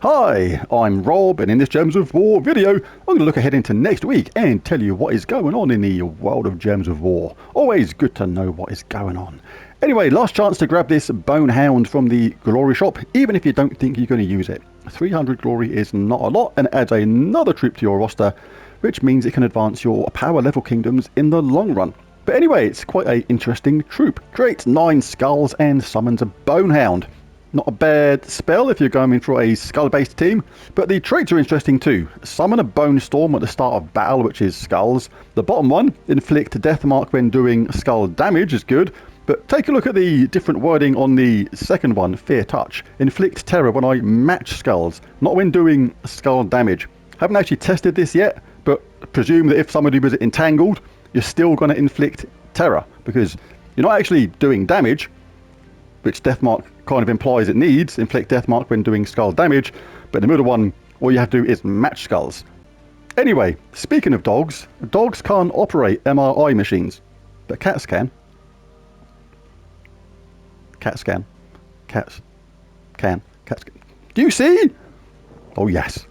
Hi, I'm Rob, and in this Gems of War video, I'm going to look ahead into next week and tell you what is going on in the world of Gems of War. Always good to know what is going on. Anyway, last chance to grab this Bone Hound from the Glory shop, even if you don't think you're going to use it. 300 glory is not a lot, and it adds another troop to your roster, which means it can advance your power level kingdoms in the long run. But anyway, it's quite an interesting troop. Creates 9 skulls and summons a Bone Hound. Not a bad spell if you're going for a skull-based team, but the traits are interesting too. Summon a Bone Storm at the start of battle, which is skulls. The bottom one, inflict death mark when doing skull damage, is good, but take a look at the different wording on the second one, Fear Touch. Inflict terror when I match skulls, not when doing skull damage. Haven't actually tested this yet, but presume that if somebody was entangled, you're still going to inflict terror, because you're not actually doing damage, which Deathmark kind of implies it needs, inflict Deathmark when doing skull damage, but the middle one, all you have to do is match skulls. Anyway, speaking of dogs can't operate MRI machines, but cats can. Cats can. Cats can. Cats can. Do you see? Oh yes.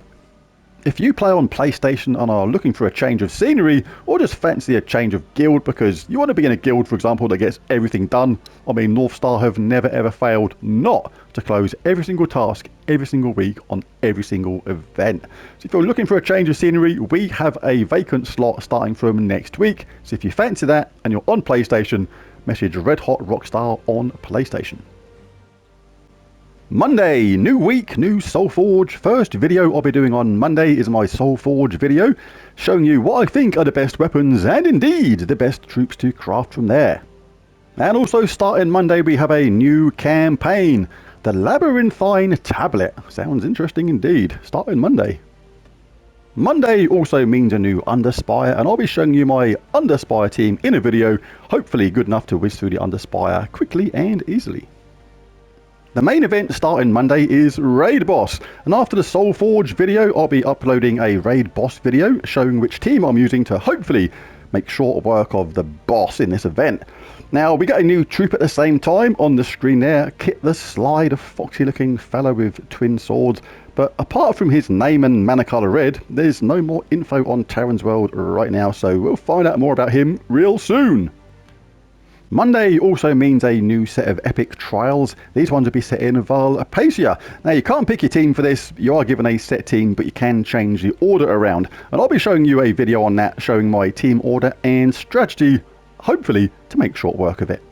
If you play on PlayStation and are looking for a change of scenery, or just fancy a change of guild because you want to be in a guild, for example, that gets everything done, I mean, Northstar have never ever failed not to close every single task every single week on every single event. So if you're looking for a change of scenery, we have a vacant slot starting from next week. So if you fancy that and you're on PlayStation, message Red Hot Rockstar on PlayStation. Monday, new week, new Soulforge. First video I'll be doing on Monday is my Soulforge video, showing you what I think are the best weapons and indeed the best troops to craft from there. And also starting Monday we have a new campaign, the Labyrinthine Tablet. Sounds interesting indeed, starting Monday. Monday also means a new Underspire, and I'll be showing you my Underspire team in a video, hopefully good enough to whiz through the Underspire quickly and easily. The main event starting Monday is Raid Boss, and after the Soulforge video I'll be uploading a Raid Boss video showing which team I'm using to hopefully make short work of the boss in this event. Now we get a new troop at the same time on the screen there, Kit the Slide, a foxy looking fellow with twin swords, but apart from his name and mana colour red, there's no more info on Terran's World right now, so we'll find out more about him real soon. Monday also means a new set of epic trials. These ones will be set in Valpacia. Now you can't pick your team for this, you are given a set team, but you can change the order around. And I'll be showing you a video on that, showing my team order and strategy, hopefully to make short work of it.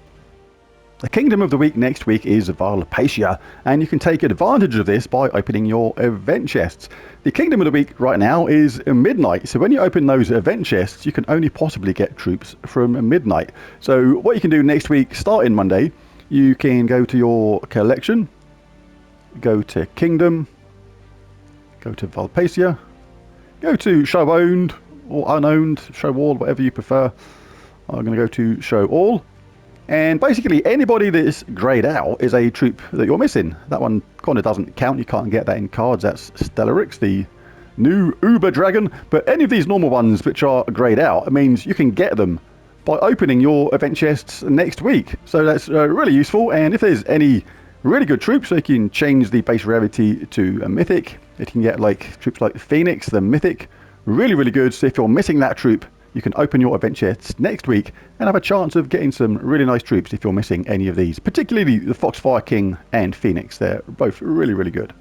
The Kingdom of the Week next week is Valpacia, and you can take advantage of this by opening your event chests. The Kingdom of the Week right now is midnight, so when you open those event chests, you can only possibly get troops from midnight. So what you can do next week, starting Monday, you can go to your collection, go to Kingdom, go to Valpacia, go to Show Owned or Unowned, Show All, whatever you prefer. I'm going to go to Show All. And basically anybody that's greyed out is a troop that you're missing. That one kind of doesn't count, you can't get that in cards. That's Stellarix, the new Uber Dragon. But any of these normal ones which are greyed out, it means you can get them by opening your event chests next week. So that's really useful, and if there's any really good troops, so you can change the base rarity to a mythic. You can get like troops like Phoenix, the mythic, really good. So if you're missing that troop, you can open your event chests next week and have a chance of getting some really nice troops if you're missing any of these, particularly the Foxfire King and Phoenix. They're both really good.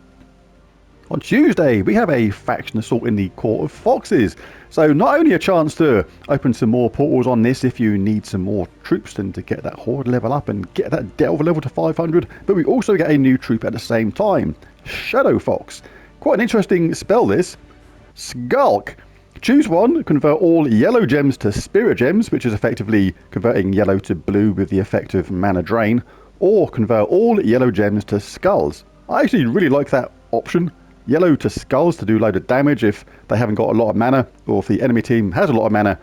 On Tuesday, we have a faction assault in the Court of Foxes. So not only a chance to open some more portals on this if you need some more troops and to get that Horde level up and get that Delver level to 500, but we also get a new troop at the same time, Shadow Fox. Quite an interesting spell this. Skulk. Choose one, convert all yellow gems to spirit gems, which is effectively converting yellow to blue with the effect of mana drain, or convert all yellow gems to skulls. I actually really like that option. Yellow to skulls to do a load of damage if they haven't got a lot of mana, or if the enemy team has a lot of mana,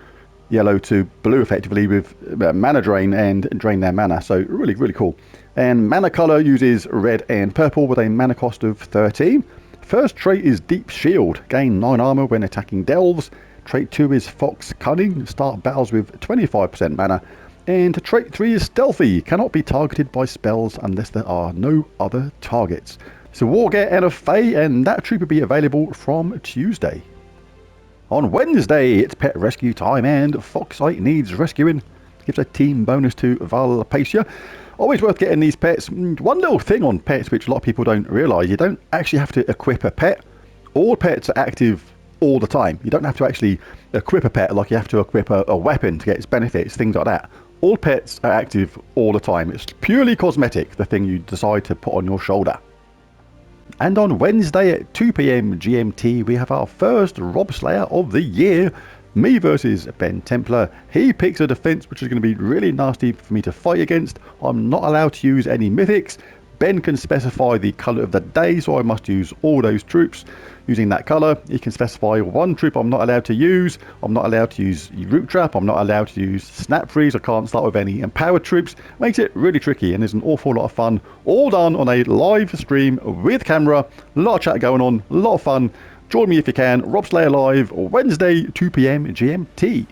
yellow to blue effectively with mana drain and drain their mana. So really cool. And mana color uses red and purple with a mana cost of 13. First trait is Deep Shield, gain 9 armor when attacking delves. Trait 2 is Fox Cunning, start battles with 25% mana. And trait 3 is Stealthy, cannot be targeted by spells unless there are no other targets. It's a Warget and a Fae, and that troop will be available from Tuesday. On Wednesday, it's pet rescue time, and Foxite needs rescuing. Gives a team bonus to Valpacia. Always worth getting these pets. One little thing on pets which a lot of people don't realise, you don't actually have to equip a pet. All pets are active all the time. You don't have to actually equip a pet like you have to equip a weapon to get its benefits, things like that. All pets are active all the time. It's purely cosmetic, the thing you decide to put on your shoulder. And on Wednesday at 2 PM GMT, we have our first Robslayer of the year. Me versus Ben Templar. He picks a defense which is going to be really nasty for me to fight against. I'm not allowed to use any mythics. Ben can specify the colour of the day, so I must use all those troops using that colour. He can specify one troop I'm not allowed to use. I'm not allowed to use Root Trap. I'm not allowed to use Snap Freeze. I can't start with any empowered troops. Makes it really tricky, and there's an awful lot of fun. All done on a live stream with camera. A lot of chat going on. A lot of fun. Join me if you can. Robslayer Live, Wednesday, 2 PM GMT.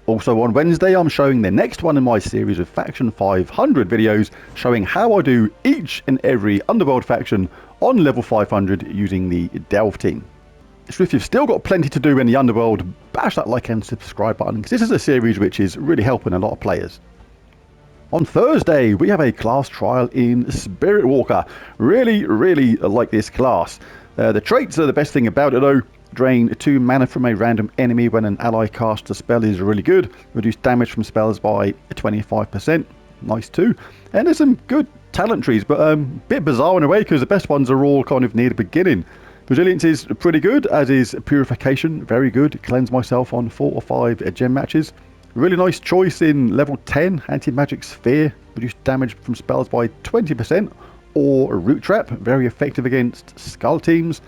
Also on Wednesday, I'm showing the next one in my series of Faction 500 videos, showing how I do each and every Underworld faction on level 500 using the Delve team. So if you've still got plenty to do in the Underworld, bash that like and subscribe button, because this is a series which is really helping a lot of players. On Thursday, we have a class trial in Spirit Walker. Really like this class. The traits are the best thing about it though. Drain 2 mana from a random enemy when an ally casts a spell is really good. Reduce damage from spells by 25%. Nice too. And there's some good talent trees, but a bit bizarre in a way because the best ones are all kind of near the beginning. Resilience is pretty good, as is Purification. Very good. Cleanse myself on 4 or 5 gem matches. Really nice choice in level 10. Anti-Magic Sphere. Reduce damage from spells by 20%. Or Root Trap. Very effective against Skull teams.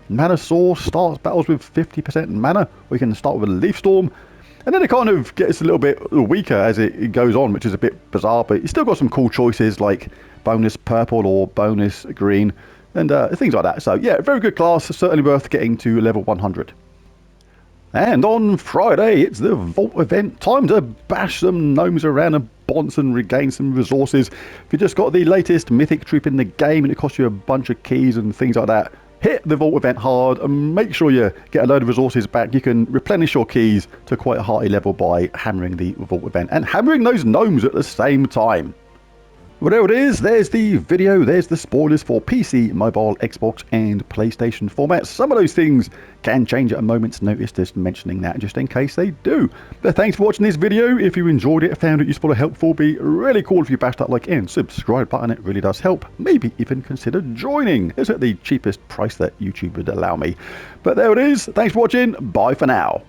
Mana Source starts battles with 50% mana. We can start with a Leaf Storm. And then it kind of gets a little bit weaker as it goes on, which is a bit bizarre. But you still got some cool choices like bonus purple or bonus green. And things like that. So yeah, very good class. Certainly worth getting to level 100. And on Friday, it's the Vault event. Time to bash some gnomes around and bonds and regain some resources. If you just got the latest mythic troop in the game and it costs you a bunch of keys and things like that, hit the Vault event hard and make sure you get a load of resources back. You can replenish your keys to quite a high level by hammering the Vault event and hammering those gnomes at the same time. Well, there it is. There's the video. There's the spoilers for PC, mobile, Xbox, and PlayStation formats. Some of those things can change at a moment's notice, just mentioning that just in case they do. But thanks for watching this video. If you enjoyed it, found it useful or helpful, it'd be really cool if you bash that like and subscribe button. It really does help. Maybe even consider joining. It's at the cheapest price that YouTube would allow me. But there it is. Thanks for watching. Bye for now.